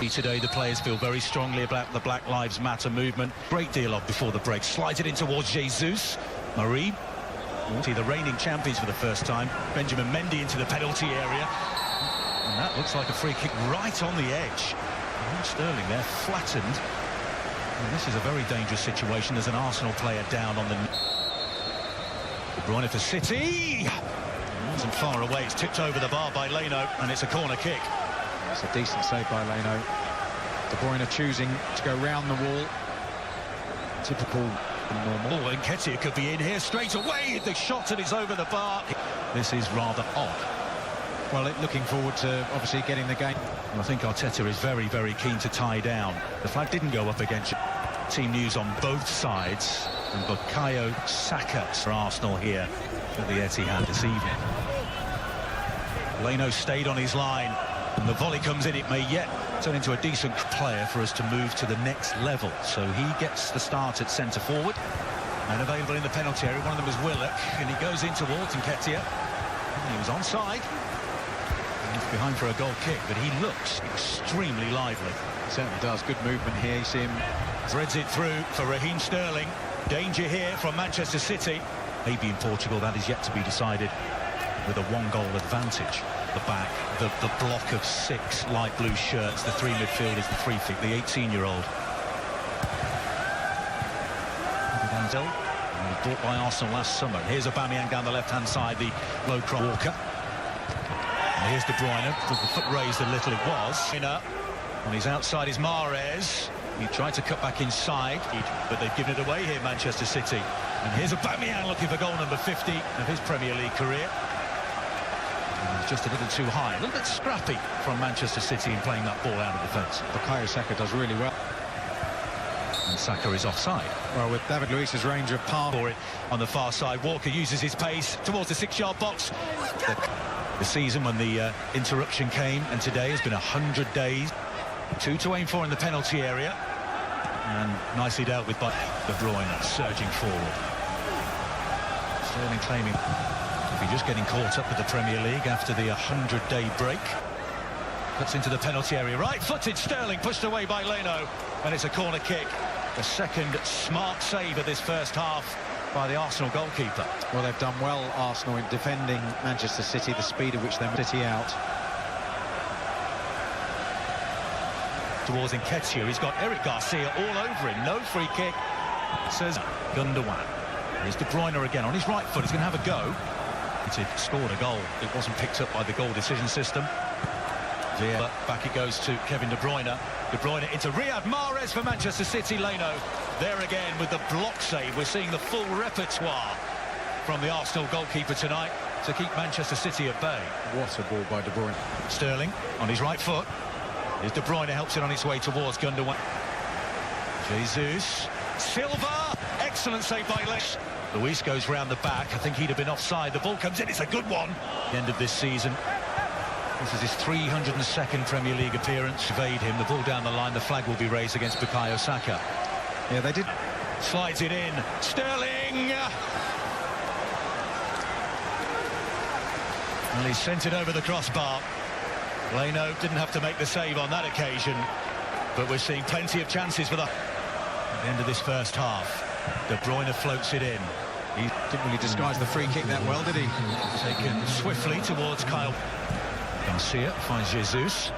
Today the players feel very strongly about the Black Lives Matter movement. Great deal of before the break. Slides it in towards Jesus. Marie, the reigning champions for the first time. Benjamin Mendy into the penalty area. And that looks like a free kick right on the edge. Sterling there, flattened. And this is a very dangerous situation. There's an Arsenal player down on the... De Bruyne for City. It wasn't far away. It's tipped over the bar by Leno, and it's a corner kick. It's a decent save by Leno. De Bruyne choosing to go round the wall. Typical and normal. Oh, and Nketiah could be in here straight away. The shot and it's over the bar. This is rather odd. Well, looking forward to obviously getting the game. I think Arteta is very, very keen to tie down. The flag didn't go up against team news on both sides. And Bukayo Saka for Arsenal here at the Etihad this evening. Leno stayed on his line. And the volley comes in. It may yet turn into a decent player for us to move to the next level. So he gets the start at centre forward. And available in the penalty area. One of them is Willock. And he goes in towards Nketiah. He was onside. He's behind for a goal kick, but he looks extremely lively. He certainly does. Good movement here. You see him threads it through for Raheem Sterling. Danger here from Manchester City. Maybe in Portugal, that is yet to be decided with a one-goal advantage. The back, the block of 6 light blue shirts, the 3 midfielders, the free kick, the 18-year-old. Brought by Arsenal last summer. Here's Aubameyang down the left-hand side, the low cross. Walker. And here's De Bruyne, with the foot raised a little, it was. On his outside is Mahrez. He tried to cut back inside, but they've given it away here, Manchester City. And here's Aubameyang looking for goal number 50 of his Premier League career. And it's just a little too high, a little bit scrappy from Manchester City in playing that ball out of defence. Bukayo Saka does really well. And Saka is offside. Well, with David Luiz's range of pass for it on the far side, Walker uses his pace towards the 6-yard box. The season when the interruption came, and today has been 100 days. 2 to aim for in the penalty area. And nicely dealt with by De Bruyne, surging forward. Sterling claiming to be just getting caught up with the Premier League after the 100-day break. Cuts into the penalty area. Right-footed Sterling, pushed away by Leno. And it's a corner kick. The second smart save of this first half by the Arsenal goalkeeper. Well, they've done well, Arsenal, in defending Manchester City, the speed at which they're City out. Towards Nketiah, he's got Eric Garcia all over him. No free kick, says Gundogan. Here's De Bruyne again on his right foot. He's going to have a go. He scored a goal. It wasn't picked up by the goal decision system. But back it goes to Kevin De Bruyne. De Bruyne into Riyad Mahrez for Manchester City. Leno there again with the block save. We're seeing the full repertoire from the Arsenal goalkeeper tonight to keep Manchester City at bay. What a ball by De Bruyne. Sterling on his right foot. Here's De Bruyne, helps it on his way towards Gundogan. Jesus. Silva. Excellent save by Lesh. Luis goes round the back. I think he'd have been offside. The ball comes in. It's a good one. The end of this season. This is his 302nd Premier League appearance. Evade him. The ball down the line. The flag will be raised against Bukayo Saka. Yeah, they did. Slides it in. Sterling. Well, he's sent it over the crossbar. Leno didn't have to make the save on that occasion, but we're seeing plenty of chances for at the end of this first half. De Bruyne floats it in. He didn't really disguise the free kick that well, did he? Taken swiftly towards Kyle. Garcia finds Jesus.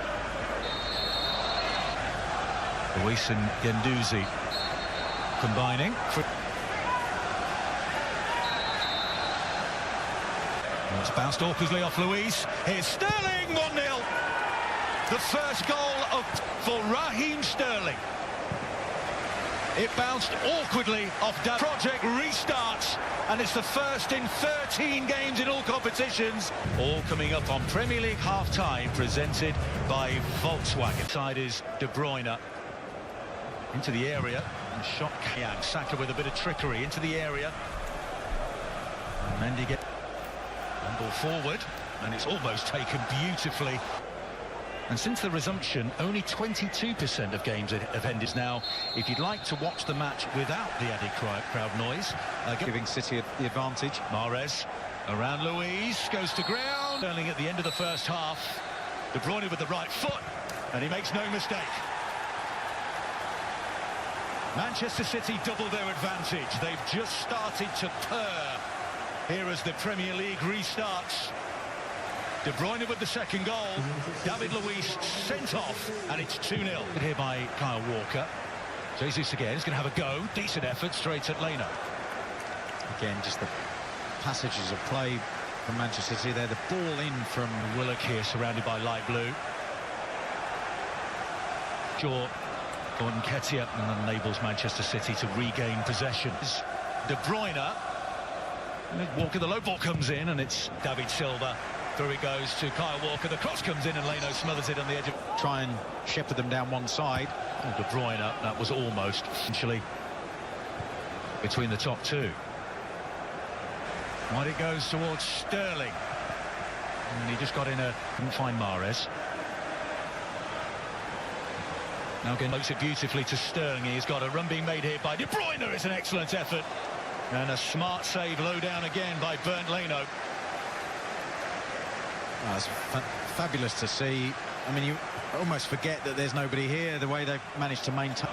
Luis and Guendouzi combining. It's bounced awkwardly off Luis. Here's Sterling, 1-0. The first goal for Raheem Sterling. It bounced awkwardly off. Project restarts, and it's the first in 13 games in all competitions. All coming up on Premier League half-time, presented by Volkswagen. Side is De Bruyne into the area and shot. Saka with a bit of trickery into the area. And Mendy gets ball forward, and it's almost taken beautifully. And since the resumption, only 22% of games have ended now. If you'd like to watch the match without the added crowd noise, giving City the advantage. Mahrez around Luis, goes to ground. Sterling at the end of the first half. De Bruyne with the right foot. And he makes no mistake. Manchester City double their advantage. They've just started to purr here as the Premier League restarts. De Bruyne with the second goal. David Luiz sent off, and it's 2-0. Here by Kyle Walker. Jesus again is going to have a go. Decent effort straight at Leno. Again, just the passages of play from Manchester City there. The ball in from Willock here, surrounded by light blue. Shaw, Gordon Ketia, and enables Manchester City to regain possession. De Bruyne. Walker, the low ball comes in, and it's David Silva. Through it goes to Kyle Walker. The cross comes in, and Leno smothers it on the edge of... Try and shepherd them down one side. Oh, De Bruyne, that was almost essentially between the top two. Wide it goes towards Sterling. And he just got in couldn't find Mahrez. Now again, looks it beautifully to Sterling. He's got a run being made here by De Bruyne. It's an excellent effort. And a smart save low down again by Bernd Leno. Oh, it's fabulous to see. I mean, you almost forget that there's nobody here, the way they've managed to maintain.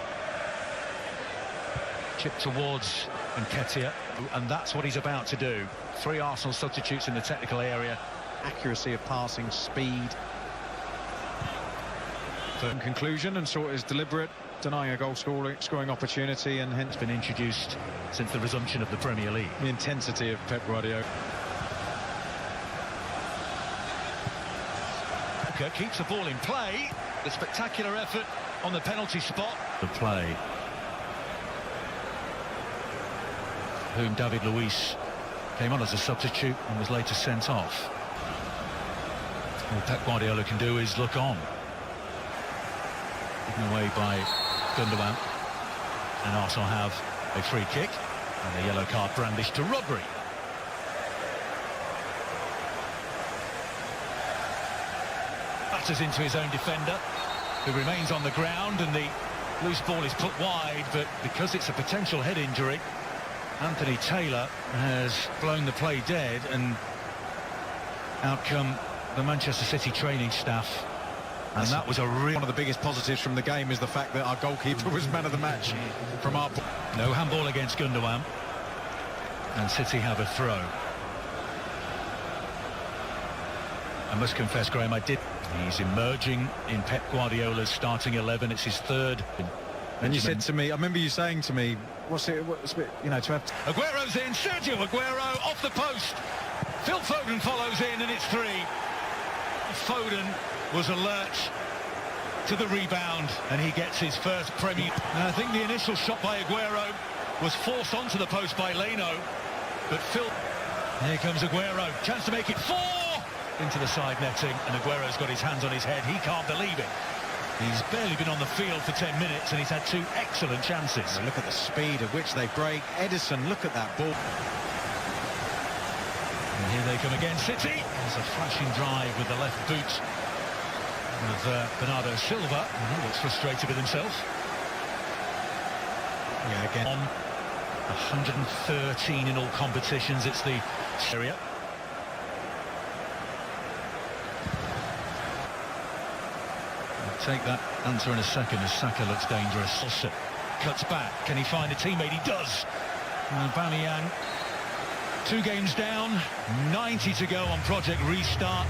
Chip towards Nketiah, and that's what he's about to do. 3 Arsenal substitutes in the technical area. Accuracy of passing, speed. In conclusion, and saw it as deliberate, denying a goal scoring opportunity, and hence been introduced since the resumption of the Premier League. The intensity of Pep Guardiola. Keeps the ball in play. The spectacular effort on the penalty spot. The play. Whom David Luiz came on as a substitute and was later sent off. All Pep Guardiola can do is look on. Given away by Gundogan. And Arsenal have a free kick. And a yellow card brandished to Rodri. Batters into his own defender, who remains on the ground, and the loose ball is put wide, but because it's a potential head injury, Anthony Taylor has blown the play dead, and out come the Manchester City training staff. And that was one of the biggest positives from the game is the fact that our goalkeeper was man of the match from our... No handball against Gundogan, and City have a throw. I must confess, Graham, he's emerging in Pep Guardiola's starting 11. It's his third. And you said to me, I remember you saying to me, you know, to have... Aguero's in, Sergio Aguero off the post. Phil Foden follows in, and it's 3. Foden was alert to the rebound, and he gets his first Premier. Now, I think the initial shot by Aguero was forced onto the post by Leno, but Phil... Here comes Aguero, chance to make it 4! Into the side netting, and Aguero's got his hands on his head. He can't believe it. He's barely been on the field for 10 minutes, and he's had 2 excellent chances. Oh, look at the speed at which they break. Edison, look at that ball. And here they come again, City. There's a flashing drive with the left boot of Bernardo Silva. He looks frustrated with himself. Yeah, again. On 113 in all competitions, it's the area. Take that answer in a second as Saka looks dangerous. Cuts back. Can he find a teammate? He does. And Aubameyang, 2 games down, 90 to go on Project Restart.